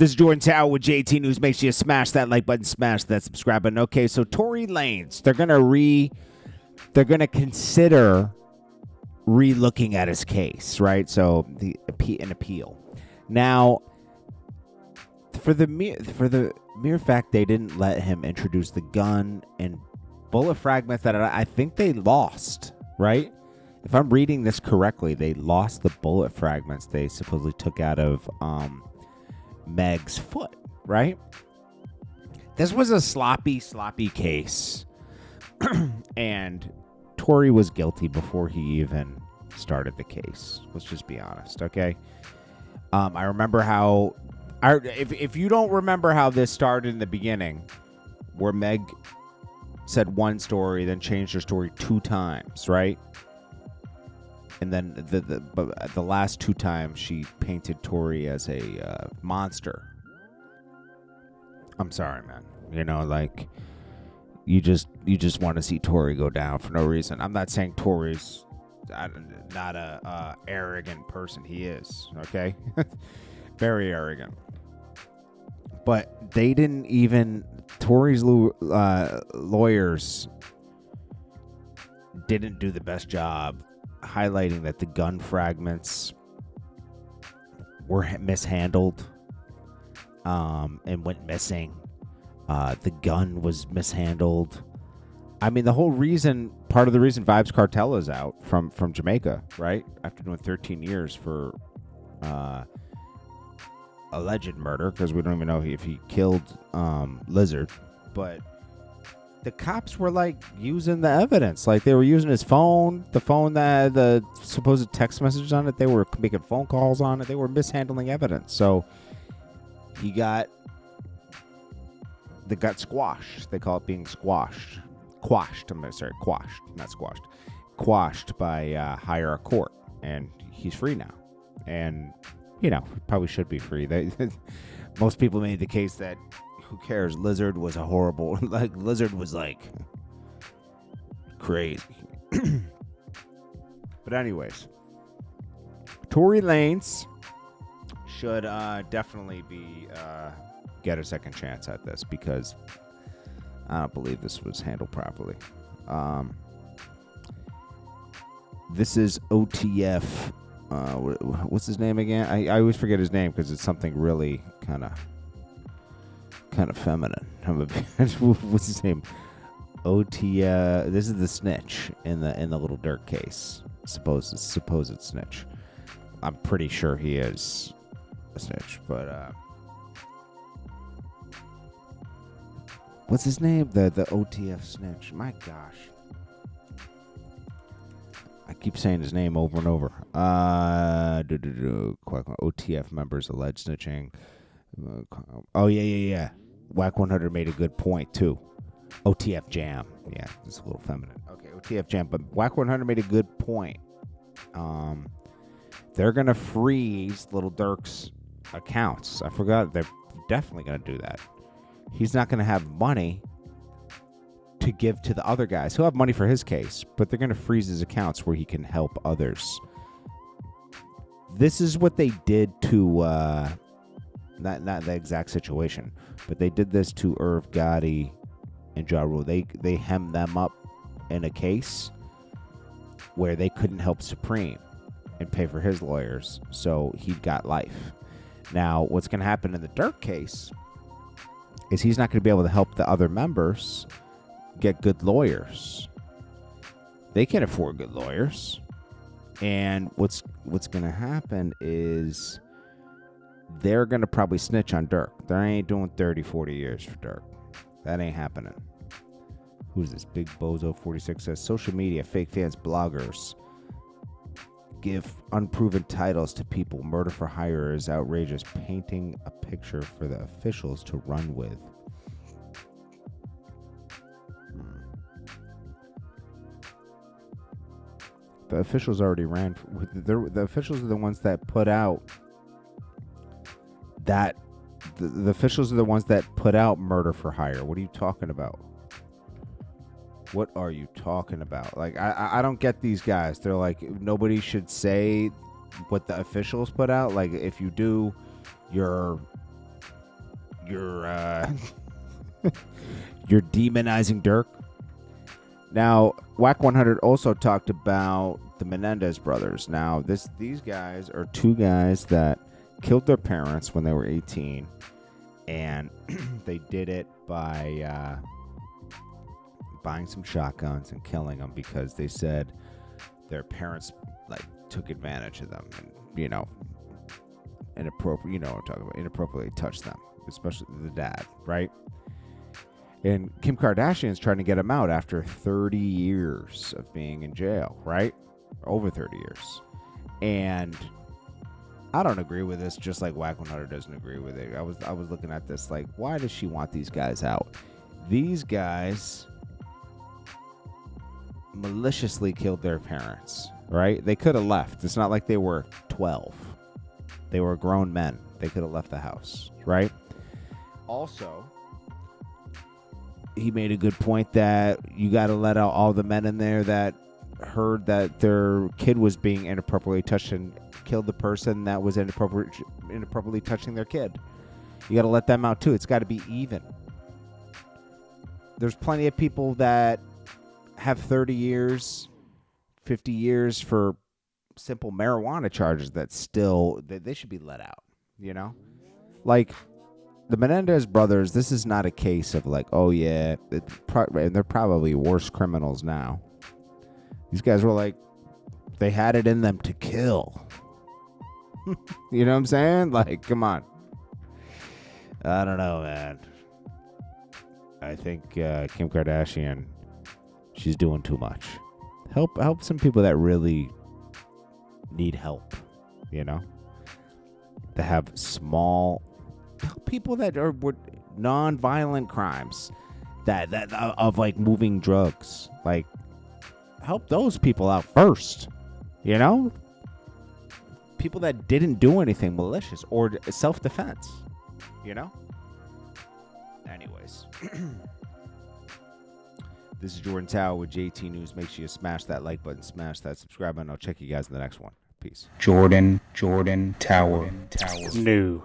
This is Jordan Tower with JT News. Make sure you smash that like button, smash that subscribe button. Okay, so Tory Lanez, they're gonna consider re-looking at his case, right? So an appeal. Now, for the mere fact they didn't let him introduce the gun and bullet fragments that I think they lost, right? If I'm reading this correctly, they lost the bullet fragments they supposedly took out of Meg's foot, right? This was a sloppy case. And Tory was guilty before he even started the case. Let's just be honest, okay? I remember how... If you don't remember how this started in the beginning, where Meg said one story, then changed her story 2 times, right? And then the last 2 times she painted Tory as a monster. I'm sorry, man. You know, like you just want to see Tory go down for no reason. I'm not saying Tory's not a arrogant person. He is, okay? Very arrogant. But they didn't even... Tory's lawyers didn't do the best job highlighting that the gun fragments were mishandled and went missing. The gun was mishandled. I mean, part of the reason Vybz Kartel is out from Jamaica, right? After doing 13 years for alleged murder, because we don't even know if he killed Lizard, but the cops were like using the evidence, like they were using his phone, the phone that had the supposed text messages on it. They were making phone calls on it. They were mishandling evidence. So he got squashed. They call it being squashed. Quashed by higher court, and he's free now. And you know, probably should be free. Most people made the case that who cares? Lizard was a horrible, like Lizard was like crazy. But anyways, Tory Lanez should definitely be get a second chance at this, because I don't believe this was handled properly. This is OTF. What's his name again? I always forget his name because it's something really kind of feminine. What's his name? OTF. This is the snitch in the Lil Durk case. Supposed snitch. I'm pretty sure he is a snitch, but what's his name? The OTF snitch. My gosh. I keep saying his name over and over. OTF members alleged snitching. Oh, yeah. Wack 100 made a good point, too. OTF Jam. Yeah, it's a little feminine. Okay, OTF Jam. But Wack 100 made a good point. They're going to freeze Lil Durk's accounts. I forgot. They're definitely going to do that. He's not going to have money to give to the other guys. He'll have money for his case, but they're going to freeze his accounts where he can help others. This is what they did to not the exact situation, but they did this to Irv Gotti and Ja Rule. They hemmed them up in a case where they couldn't help Supreme and pay for his lawyers, so he got life. Now, what's going to happen in the Durk case is he's not going to be able to help the other members get good lawyers. They can't afford good lawyers. And what's going to happen is they're going to probably snitch on Durk. They ain't doing 30, 40 years for Durk. That ain't happening. Who's this? Big Bozo 46 says, social media, fake fans, bloggers give unproven titles to people. Murder for hire is outrageous. Painting a picture for the officials to run with. The officials already ran. The officials are the ones that put out that. The officials are the ones that put out murder for hire. What are you talking about? What are you talking about? Like, I don't get these guys. They're like, nobody should say what the officials put out. Like, if you do, you're you're you're demonizing Durk. Now, Wack 100 also talked about the Menendez brothers. Now, these guys are two guys that killed their parents when they were 18, and they did it by buying some shotguns and killing them because they said their parents like took advantage of them and inappropriately touched them, especially the dad, right? And Kim Kardashian's trying to get him out after 30 years of being in jail, right? Over 30 years. And I don't agree with this, just like Wack 100 doesn't agree with it. I was looking at this like, why does she want these guys out? These guys maliciously killed their parents, right? They could have left. It's not like they were 12. They were grown men. They could have left the house, right? Also, he made a good point that you got to let out all the men in there that heard that their kid was being inappropriately touched and killed the person that was inappropriately touching their kid. You got to let them out too. It's got to be even. There's plenty of people that have 30 years, 50 years for simple marijuana charges that they should be let out, Like the Menendez brothers, this is not a case of like, oh yeah, and they're probably worse criminals now. These guys were like, they had it in them to kill. You know what I'm saying? Like, come on. I don't know, man. I think Kim Kardashian, she's doing too much. Help some people that really need help, to have small people that are non-violent crimes that of like moving drugs, like help those people out first, people that didn't do anything malicious or self-defense, anyways. This is Jordan Tower with JT News. Make sure you smash that like button, smash that subscribe button. I'll check you guys in the next one. Peace. Jordan Tower. New.